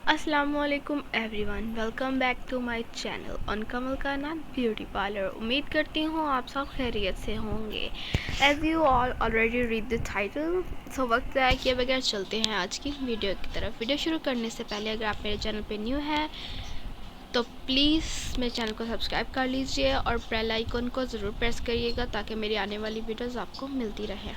अस्सलामुअलैकुम everyone, welcome back to my channel on Kamal का नाम ब्यूटी पार्लर। उम्मीद करती हूँ आप सब खैरियत से होंगे। As you all already read the title, so वक्त ज़ाया किए बगैर चलते हैं आज की वीडियो की तरफ। वीडियो शुरू करने से पहले अगर आप मेरे चैनल पे न्यू है तो प्लीज़ मेरे चैनल को सब्सक्राइब कर लीजिए और बेल आइकन को ज़रूर प्रेस करिएगा ताकि मेरी आने वाली वीडियोज़ आपको मिलती रहे।